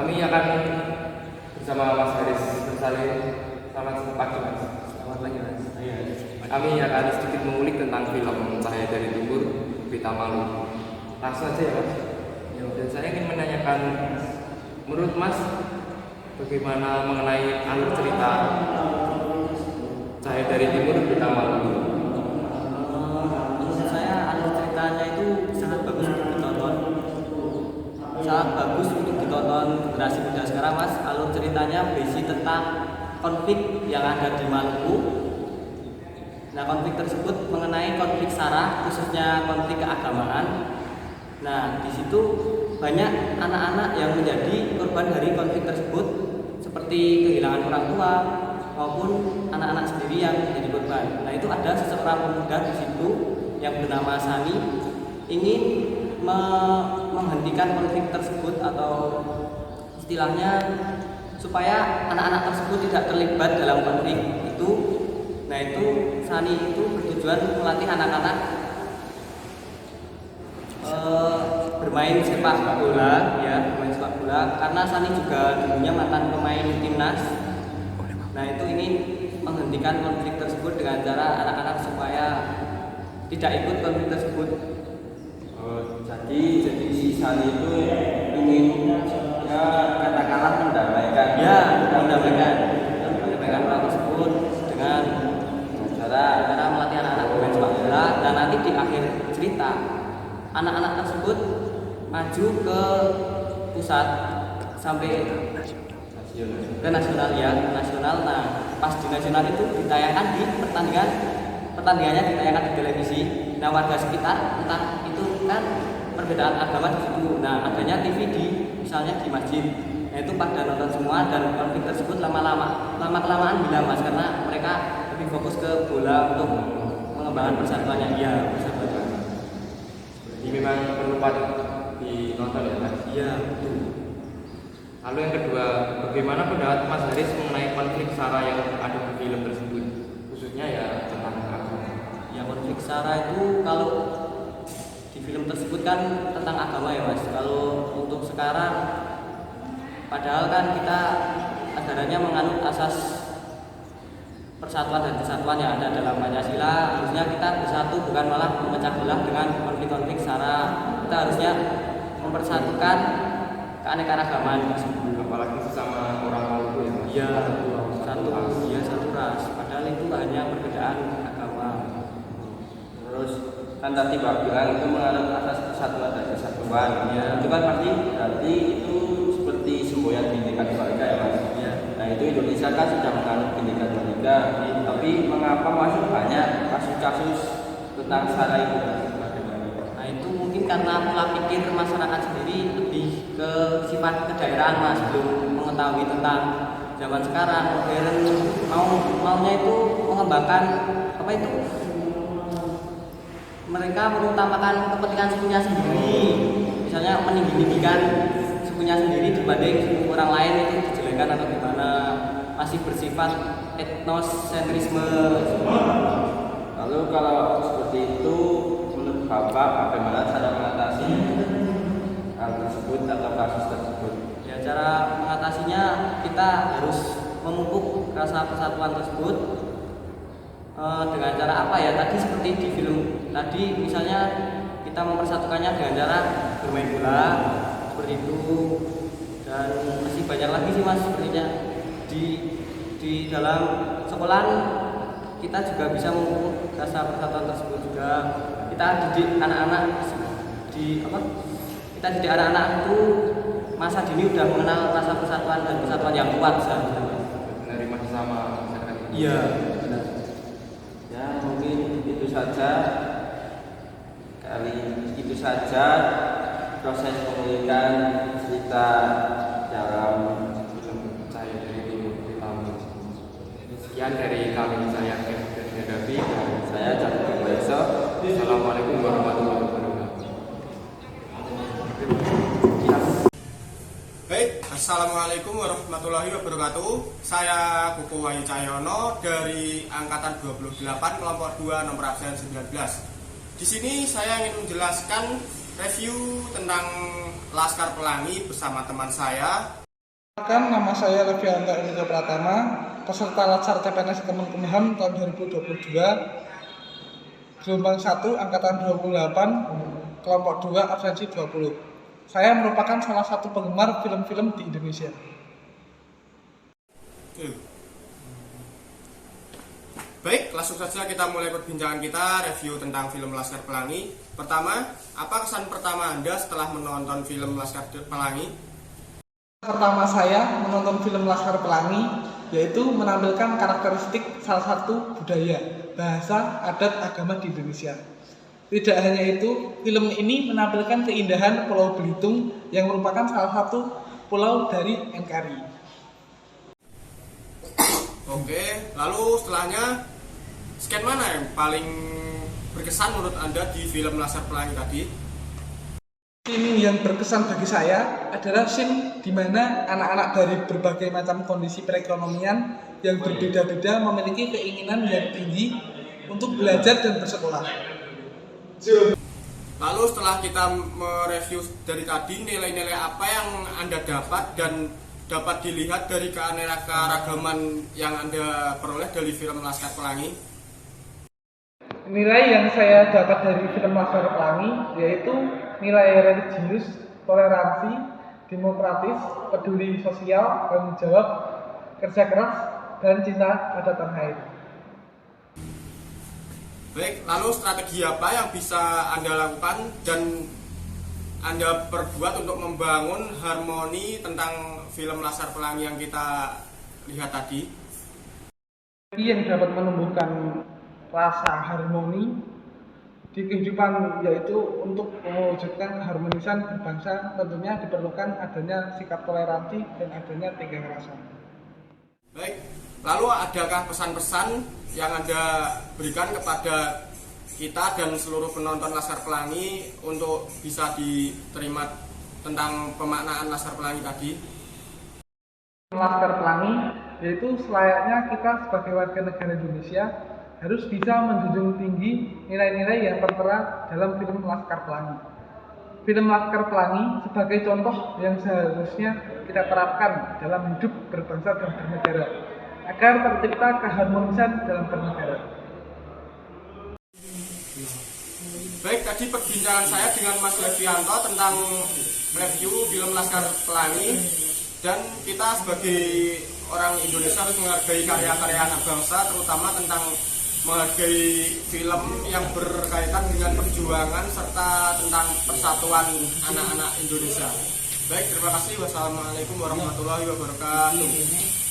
kami akan bersama Mas Haris Bersalin. Selamat pagi Mas. Selamat pagi Mas. Kami akan sedikit mengulik tentang film Cahaya dari Timur, Beta Malu. Langsung aja ya Mas. Dan saya ingin menanyakan, menurut Mas, bagaimana mengenai alur cerita Cahaya dari Timur, Beta Malu? Menurut saya alur ceritanya itu sangat bagus untuk ditonton. Sangat bagus untuk ditonton generasi muda sekarang Mas. Alur ceritanya berisi tentang konflik yang ada di Maluku. Nah, konflik tersebut mengenai konflik SARA, khususnya konflik keagamaan. Nah, di situ banyak anak-anak yang menjadi korban dari konflik tersebut, seperti kehilangan orang tua maupun anak-anak sendiri yang menjadi korban. Nah, itu ada seseorang pemuda di situ yang bernama Sani ingin menghentikan konflik tersebut, atau istilahnya supaya anak-anak tersebut tidak terlibat dalam konflik itu. Nah, itu Sani itu bertujuan melatih anak-anak bermain sepak bola, ya, bermain sepak bola, karena Sani juga dulunya mantan pemain timnas. Nah, itu ingin menghentikan konflik tersebut dengan cara anak-anak supaya tidak ikut konflik tersebut. Jadi si Sani itu ingin, ya, katakanlah mendamaikan. Ya, mendamaikan orang tersebut dengan cara melatih anak-anak bermain sepak bola. Dan nanti di akhir cerita anak-anak tersebut maju ke pusat sampai ke nasional, ya, ke nasional. Nah, pas di nasional itu ditayangkan di pertandingannya ditayangkan di televisi. Nah, warga sekitar entah itu kan perbedaan agama di situ. Nah, adanya TV misalnya di masjid. Nah, itu pada nonton semua, dan konflik tersebut lama-kelamaan hilang Mas, karena mereka lebih fokus ke bola untuk mengembangkan persatuannya. Iya, persatuannya. Ini memang perlu ditonton ya Mas? Iya, betul. Lalu yang kedua, bagaimana pendapat Mas Haris mengenai konflik SARA yang ada di film tersebut, khususnya ya tentang agama? Ya, konflik SARA itu kalau di film tersebut kan tentang agama ya Mas. Kalau untuk sekarang, padahal kan kita ajarannya menganut asas persatuan dan kesatuan yang ada dalam Pancasila. Harusnya kita bersatu, bukan malah memecah belah dengan konflik-konflik SARA. Kita harusnya mempersatukan keanekaragaman tersebut. Apalagi sesama orang Maluku ya Mas? Iya, satu ras. Padahal itu hanya perbedaan agama. Terus kan tadi Pak bilang itu menganut asas persatuan dan kesatuan. Ya, itu kan berarti itu seperti semboyan Bhinneka Tunggal Ika ya Mas. Ya. Nah, itu Indonesia kan sudah menganut Bhinneka Tunggal Ika. Tapi mengapa masih banyak kasus-kasus tentang SARA itu? Nah, itu mungkin karena pola pikir masyarakat sendiri lebih ke sifat kedaerahan Mas, belum mengetahui tentang zaman sekarang modern, maunya itu mengembangkan apa itu, mereka mengutamakan kepentingan sukunya sendiri, misalnya meninggikan sukunya sendiri dibanding suku orang lain, itu dijelekan atau gimana, masih bersifat etnosentrisme. Lalu kalau seperti itu, menurut Bapak bagaimana cara mengatasi hal tersebut atau kasus tersebut? Ya, cara mengatasinya kita harus memupuk rasa persatuan tersebut dengan cara apa ya? Tadi seperti di film tadi, misalnya kita mempersatukannya dengan cara bermain bola seperti itu, dan masih banyak lagi sih Mas, sepertinya di dalam sekolah kita juga bisa memupuk rasa persatuan tersebut juga. Kita didik anak-anak itu masa dini udah mengenal rasa persatuan dan persatuan yang kuat seharusnya. Menerima sesama masyarakat. Iya, benar. Ya, mungkin itu saja proses penulisan cerita dalam Film Cahaya dari Timur, Beta Malu. Sekian dari kami, saya Kevin Davi dan saya Cakung Baisa. Assalamualaikum warahmatullahi wabarakatuh. Baik, Assalamualaikum warahmatullahi wabarakatuh. Saya Koko Wahyu Cahyono dari Angkatan 28 Kelompok 2 nomor absen 19. Di sini saya ingin menjelaskan review tentang Laskar Pelangi bersama teman saya Nama saya Levianto Indra Pratama, peserta Latsar CPNS Kemenkumham tahun 2022, gelombang 1, angkatan 28, kelompok 2, absensi 20. Saya merupakan salah satu penggemar film-film di Indonesia. Baik, langsung saja kita mulai perbincangan kita, review tentang film Laskar Pelangi. Pertama, apa kesan pertama Anda setelah menonton film Laskar Pelangi? Pertama saya menonton film Laskar Pelangi yaitu menampilkan karakteristik salah satu budaya, bahasa, adat, agama di Indonesia. Tidak hanya itu, film ini menampilkan keindahan Pulau Belitung yang merupakan salah satu pulau dari NKRI. Oke, lalu setelahnya, skena mana yang paling berkesan menurut Anda di film Laskar Pelangi tadi? Scene yang berkesan bagi saya adalah scene di mana anak-anak dari berbagai macam kondisi perekonomian yang berbeda-beda memiliki keinginan yang tinggi untuk belajar dan bersekolah. Lalu setelah kita mereview dari tadi, nilai-nilai apa yang Anda dapat dan dapat dilihat dari keanekaragaman yang Anda peroleh dari film Laskar Pelangi? Nilai yang saya dapat dari film Laskar Pelangi yaitu nilai religius, toleransi, demokratis, peduli sosial, tanggung jawab, kerja keras, dan cinta pada tanah air. Baik, lalu strategi apa yang bisa Anda lakukan dan Anda perbuat untuk membangun harmoni tentang film Laskar Pelangi yang kita lihat tadi? Yang dapat menumbuhkan rasa harmoni di kehidupan yaitu untuk mewujudkan keharmonisan berbangsa tentunya diperlukan adanya sikap toleransi dan adanya tiga rasa. Baik, lalu adakah pesan-pesan yang Anda berikan kepada kita dan seluruh penonton Laskar Pelangi untuk bisa diterima tentang pemaknaan Laskar Pelangi tadi? Laskar Pelangi yaitu selayaknya kita sebagai warga negara Indonesia harus bisa menjunjung tinggi nilai-nilai yang tertera dalam film Laskar Pelangi. Film Laskar Pelangi sebagai contoh yang seharusnya kita terapkan dalam hidup berbangsa dan bernegara agar tercipta keharmonisan dalam bernegara. Baik, tadi perbincangan saya dengan Mas Levianto tentang review film Laskar Pelangi, dan kita sebagai orang Indonesia harus menghargai karya-karya anak bangsa, terutama tentang menghargai film yang berkaitan dengan perjuangan serta tentang persatuan anak-anak Indonesia. Baik, terima kasih. Wassalamualaikum warahmatullahi wabarakatuh.